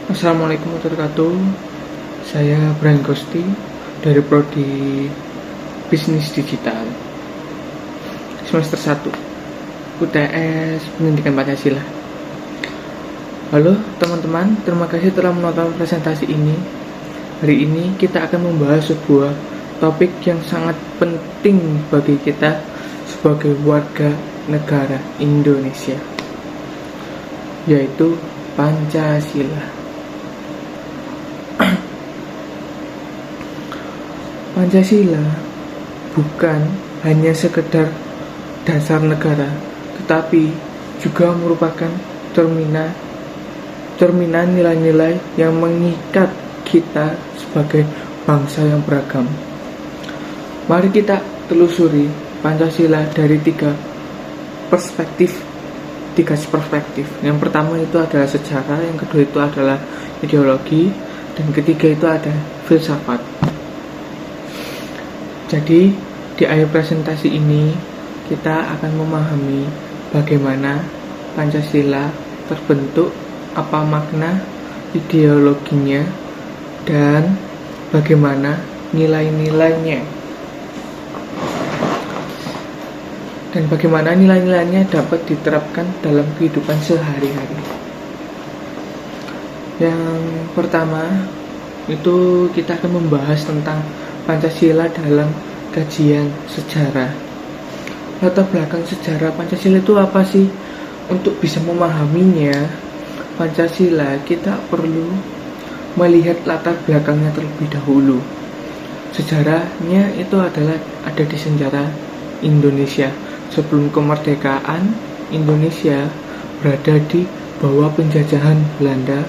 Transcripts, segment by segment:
Assalamualaikum warahmatullahi wabarakatuh. Saya Brian Gusti dari Prodi Bisnis Digital semester 1 UTS Pendidikan Pancasila. Halo teman-teman, terima kasih telah menonton presentasi ini. Hari ini kita akan membahas sebuah topik yang sangat penting bagi kita sebagai warga negara Indonesia, yaitu Pancasila. Pancasila bukan hanya sekedar dasar negara, tetapi juga merupakan cerminan nilai-nilai yang mengikat kita sebagai bangsa yang beragam. Mari kita telusuri Pancasila dari tiga perspektif. Yang pertama itu adalah sejarah, yang kedua itu adalah ideologi, dan ketiga itu ada filsafat. Jadi di akhir presentasi ini kita akan memahami bagaimana Pancasila terbentuk, apa makna ideologinya, dan bagaimana nilai-nilainya. Dan bagaimana nilai-nilainya dapat diterapkan dalam kehidupan sehari-hari. Yang pertama itu kita akan membahas tentang Pancasila dalam kajian sejarah. Latar belakang sejarah Pancasila itu apa sih? Untuk bisa memahaminya, Pancasila kita perlu melihat latar belakangnya terlebih dahulu. Sejarahnya itu adalah ada di sejarah Indonesia. Sebelum kemerdekaan, Indonesia berada di bawah penjajahan Belanda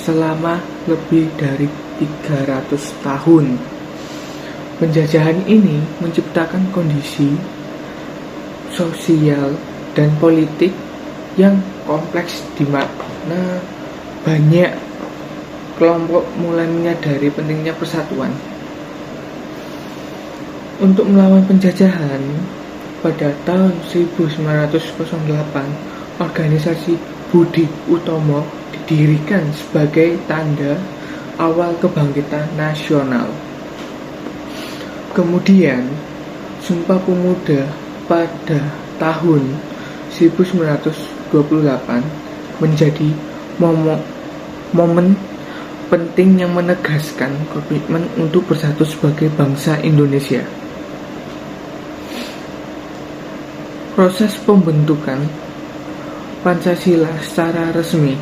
selama lebih dari 300 tahun. Penjajahan ini menciptakan kondisi sosial dan politik yang kompleks, di mana banyak kelompok mulai menyadari pentingnya persatuan. Untuk melawan penjajahan, pada tahun 1908, organisasi Budi Utomo didirikan sebagai tanda awal kebangkitan nasional. Kemudian, Sumpah Pemuda pada tahun 1928 menjadi momen penting yang menegaskan komitmen untuk bersatu sebagai bangsa Indonesia. Proses pembentukan Pancasila secara resmi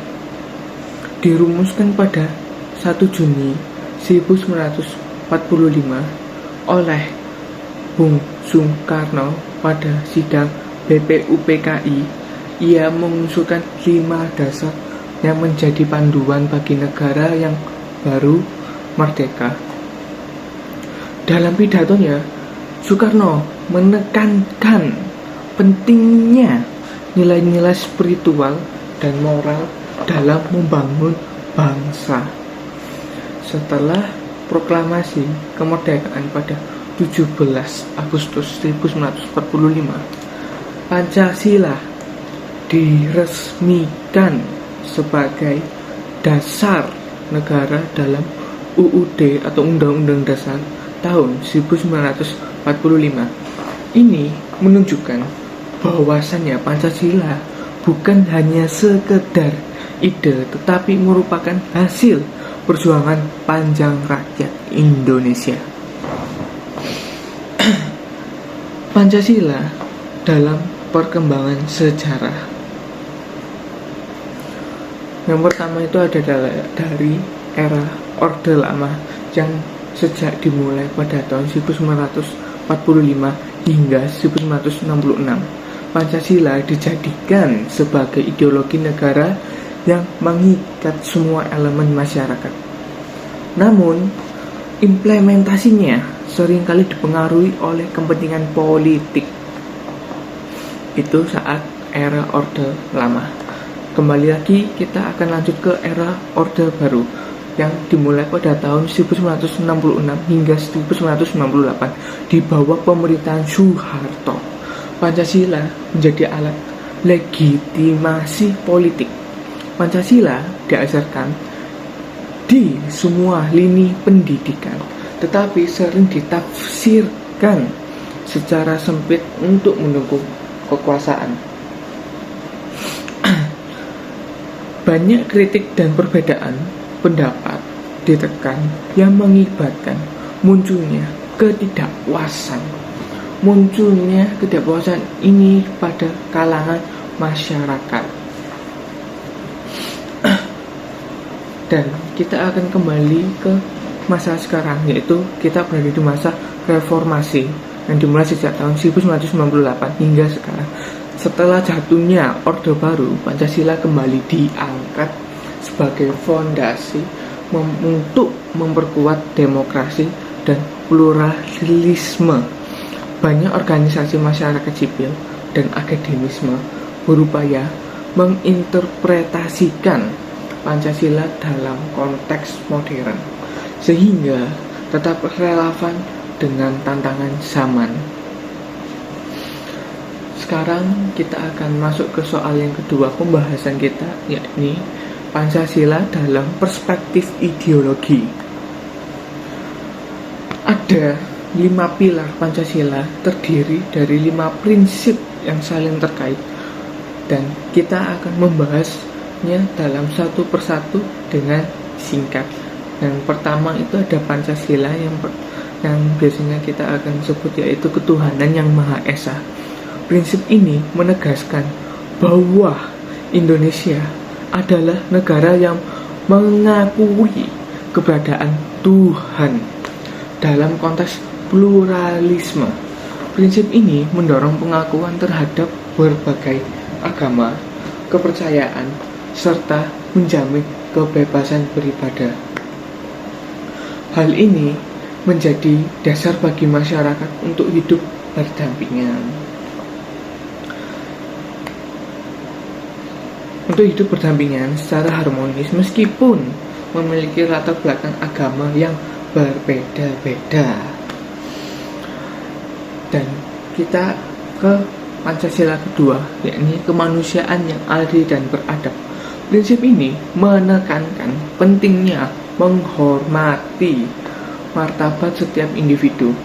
dirumuskan pada 1 Juni 1945 oleh Bung Soekarno pada sidang BPUPKI. Ia mengusulkan 5 dasar yang menjadi panduan bagi negara yang baru merdeka. Dalam pidatonya, Soekarno menekankan pentingnya nilai-nilai spiritual dan moral dalam membangun bangsa. Setelah proklamasi kemerdekaan pada 17 Agustus 1945, Pancasila diresmikan sebagai dasar negara dalam UUD atau Undang-Undang Dasar tahun 1945. Ini menunjukkan bahwasannya Pancasila bukan hanya sekedar ide, tetapi merupakan hasil perjuangan panjang rakyat Indonesia. Pancasila dalam perkembangan sejarah. Yang pertama itu ada dari era Orde Lama yang sejak dimulai pada tahun 1945 hingga 1966. Pancasila dijadikan sebagai ideologi negara yang mengikat semua elemen masyarakat. Namun, implementasinya seringkali dipengaruhi oleh kepentingan politik. Itu saat era Orde Lama. Kembali lagi kita akan lanjut ke era Orde Baru yang dimulai pada tahun 1966 hingga 1998 di bawah pemerintahan Soeharto. Pancasila menjadi alat legitimasi politik. Pancasila diajarkan di semua lini pendidikan, tetapi sering ditafsirkan secara sempit untuk mendukung kekuasaan. Banyak kritik dan perbedaan pendapat ditekan yang mengibatkan munculnya ketidakpuasan ini pada kalangan masyarakat. Dan kita akan kembali ke masa sekarang, yaitu kita berada di masa reformasi yang dimulai sejak tahun 1998 hingga sekarang. Setelah jatuhnya Orde Baru, Pancasila kembali diangkat sebagai fondasi untuk memperkuat demokrasi dan pluralisme. Banyak organisasi masyarakat sipil dan akademisme berupaya menginterpretasikan Pancasila dalam konteks modern, sehingga tetap relevan dengan tantangan zaman. Sekarang kita akan masuk ke soal yang kedua pembahasan kita, yakni Pancasila dalam perspektif ideologi. Ada 5 pilar Pancasila, terdiri dari 5 prinsip yang saling terkait, dan kita akan membahasnya dalam satu persatu dengan singkat. Yang pertama itu ada Pancasila yang biasanya kita akan sebut yaitu ketuhanan yang Maha Esa. Prinsip ini menegaskan bahwa Indonesia adalah negara yang mengakui keberadaan Tuhan dalam konteks pluralisme. Prinsip ini mendorong pengakuan terhadap berbagai agama, kepercayaan, serta menjamin kebebasan beribadah. Hal ini menjadi dasar bagi masyarakat untuk hidup berdampingan. Secara harmonis meskipun memiliki latar belakang agama yang berbeda-beda. Dan kita ke Pancasila kedua, yakni kemanusiaan yang adil dan beradab. Prinsip ini menekankan pentingnya menghormati martabat setiap individu.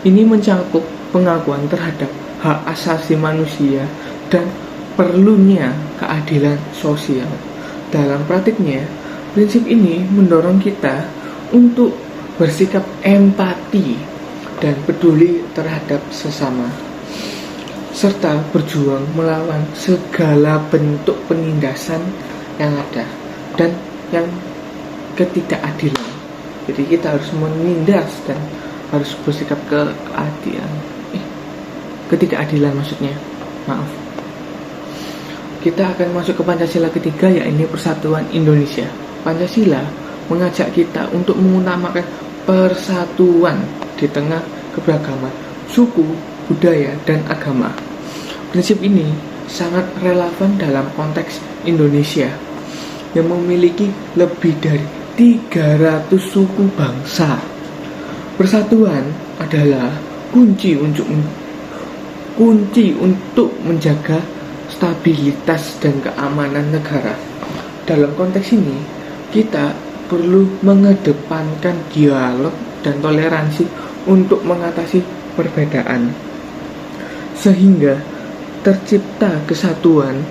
Ini mencakup pengakuan terhadap hak asasi manusia dan perlunya keadilan sosial. Dalam praktiknya, prinsip ini mendorong kita untuk bersikap empati dan peduli terhadap sesama, serta berjuang melawan segala bentuk penindasan yang ada dan yang ketidakadilan. Jadi kita harus menindas dan harus bersikap ketidakadilan maksudnya. Maaf. Kita akan masuk ke Pancasila ketiga, yaitu Persatuan Indonesia. Pancasila mengajak kita untuk mengutamakan persatuan di tengah keberagaman suku, budaya, dan agama. Prinsip ini sangat relevan dalam konteks Indonesia yang memiliki lebih dari 300 suku bangsa. Persatuan adalah kunci untuk menjaga stabilitas dan keamanan negara. Dalam konteks ini, kita perlu mengedepankan dialog dan toleransi untuk mengatasi perbedaan, sehingga tercipta kesatuan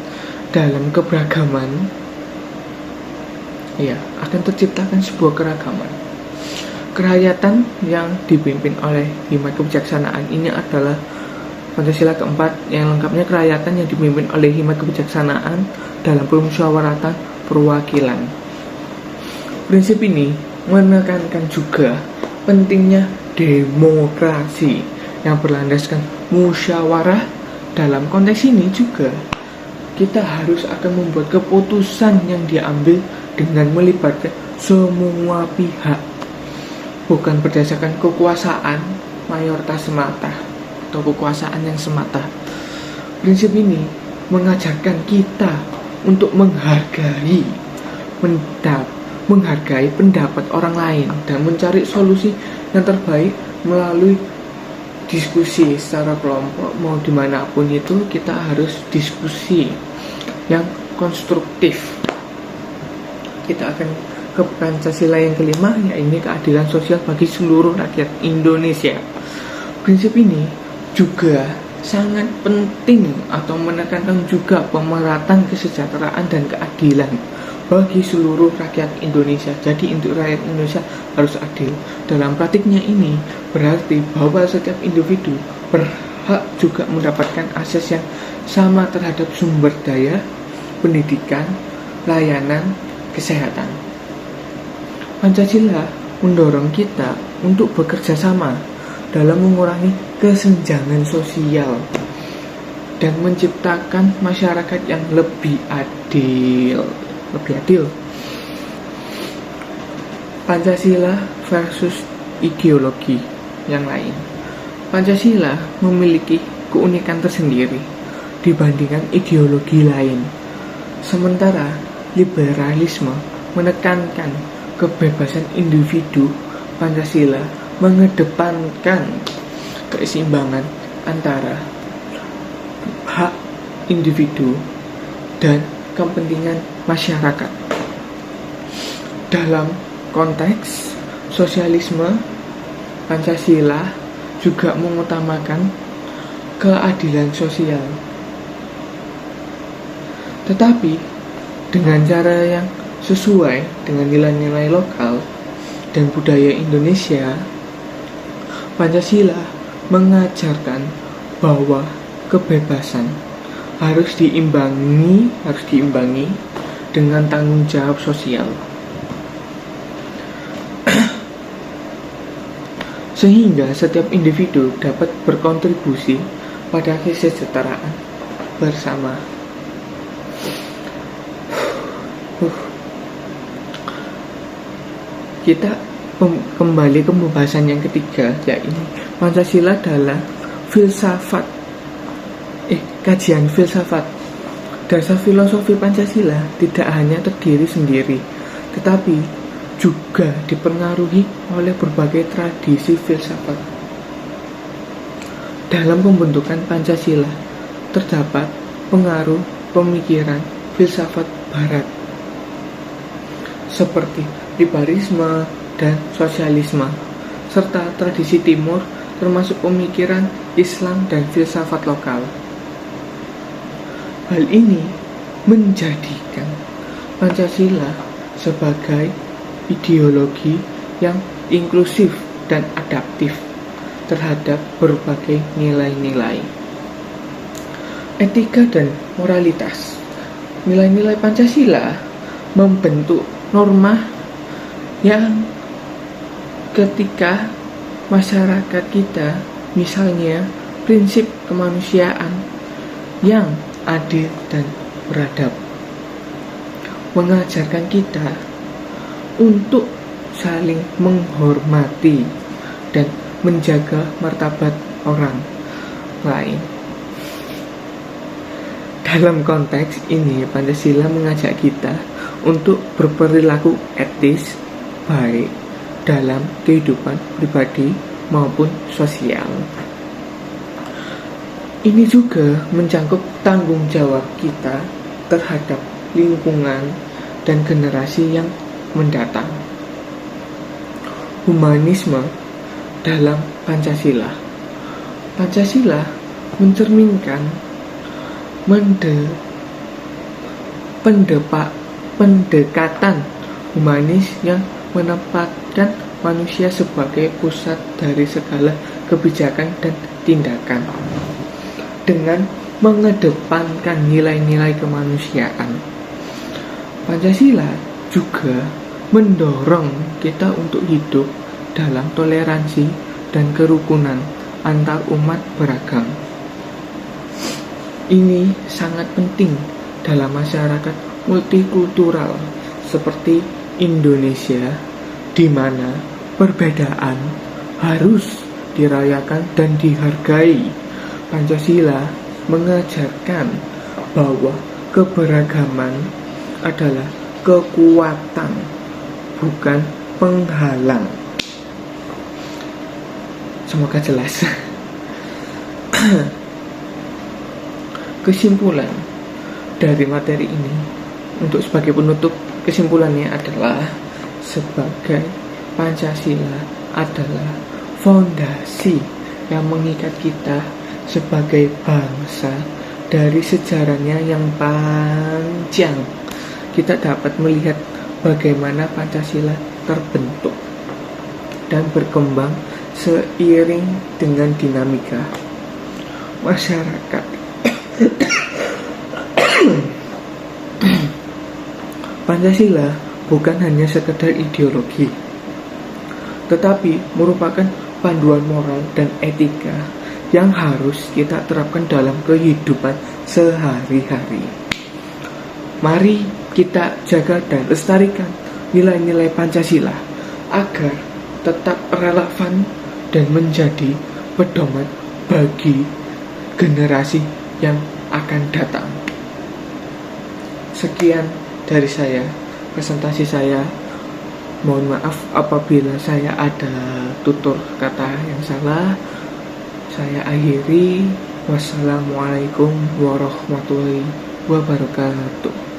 dalam keberagaman. Akan terciptakan sebuah keragaman. Kerakyatan yang dipimpin oleh hikmat kebijaksanaan ini adalah Pancasila keempat, yang lengkapnya kerakyatan yang dipimpin oleh hikmat kebijaksanaan dalam permusyawaratan perwakilan. Prinsip ini menekankan juga pentingnya demokrasi yang berlandaskan musyawarah. Dalam konteks ini juga kita harus akan membuat keputusan yang diambil dengan melibatkan semua pihak, bukan berdasarkan kekuasaan mayoritas semata atau kekuasaan yang semata. Prinsip ini mengajarkan kita untuk menghargai pendapat orang lain dan mencari solusi yang terbaik melalui diskusi secara kelompok. Mau dimanapun itu kita harus diskusi yang konstruktif. kita akan ke Pancasila yang kelima, yaitu keadilan sosial bagi seluruh rakyat Indonesia. Prinsip ini juga sangat penting atau menekankan juga pemerataan kesejahteraan dan keadilan bagi seluruh rakyat Indonesia. Jadi untuk rakyat Indonesia harus adil. Dalam praktiknya ini berarti bahwa setiap individu berhak juga mendapatkan akses yang sama terhadap sumber daya, pendidikan, layanan, kesehatan. Pancasila mendorong kita untuk bekerja sama dalam mengurangi kesenjangan sosial dan menciptakan masyarakat yang lebih adil. Pancasila versus ideologi yang lain. Pancasila memiliki keunikan tersendiri dibandingkan ideologi lain. Sementara liberalisme menekankan kebebasan individu, Pancasila mengedepankan keseimbangan antara hak individu dan kepentingan masyarakat. Dalam konteks sosialisme, Pancasila juga mengutamakan keadilan sosial. Tetapi dengan cara yang sesuai dengan nilai-nilai lokal dan budaya Indonesia, Pancasila mengajarkan bahwa kebebasan harus diimbangi dengan tanggung jawab sosial. Sehingga setiap individu dapat berkontribusi pada kesejahteraan bersama. Kita kembali ke pembahasan yang ketiga, yaitu Pancasila adalah kajian filsafat. Dasar filosofi Pancasila tidak hanya terdiri sendiri, tetapi juga dipengaruhi oleh berbagai tradisi filsafat. Dalam pembentukan Pancasila terdapat pengaruh pemikiran filsafat Barat seperti liberalisme dan sosialisme, serta tradisi Timur termasuk pemikiran Islam dan filsafat lokal. Hal ini menjadikan Pancasila sebagai ideologi yang inklusif dan adaptif terhadap berbagai nilai-nilai. Etika dan moralitas. Nilai-nilai Pancasila membentuk norma yang ketika masyarakat kita, misalnya prinsip kemanusiaan yang adil dan beradab, mengajarkan kita untuk saling menghormati dan menjaga martabat orang lain. Dalam konteks ini, Pancasila mengajak kita untuk berperilaku etis baik dalam kehidupan pribadi maupun sosial. Ini juga mencangkup tanggung jawab kita terhadap lingkungan dan generasi yang mendatang. Humanisme dalam Pancasila. Pancasila mencerminkan pendekatan humanis yang menempatkan manusia sebagai pusat dari segala kebijakan dan tindakan, dengan mengedepankan nilai-nilai kemanusiaan. Pancasila juga mendorong kita untuk hidup dalam toleransi dan kerukunan antar umat beragam. Ini sangat penting dalam masyarakat multikultural seperti Indonesia, di mana perbedaan harus dirayakan dan dihargai. Pancasila mengajarkan bahwa keberagaman adalah kekuatan, bukan penghalang. Semoga jelas. Kesimpulan dari materi ini untuk sebagai penutup, kesimpulannya adalah sebagai Pancasila adalah fondasi yang mengikat kita sebagai bangsa. Dari sejarahnya yang panjang, kita dapat melihat bagaimana Pancasila terbentuk dan berkembang seiring dengan dinamika masyarakat. Pancasila bukan hanya sekedar ideologi, tetapi merupakan panduan moral dan etika yang harus kita terapkan dalam kehidupan sehari-hari. Mari kita jaga dan lestarikan nilai-nilai Pancasila agar tetap relevan dan menjadi pedoman bagi generasi yang akan datang. Sekian dari saya, presentasi saya. Mohon maaf apabila saya ada tutur kata yang salah. Saya akhiri. Wassalamualaikum warahmatullahi wabarakatuh.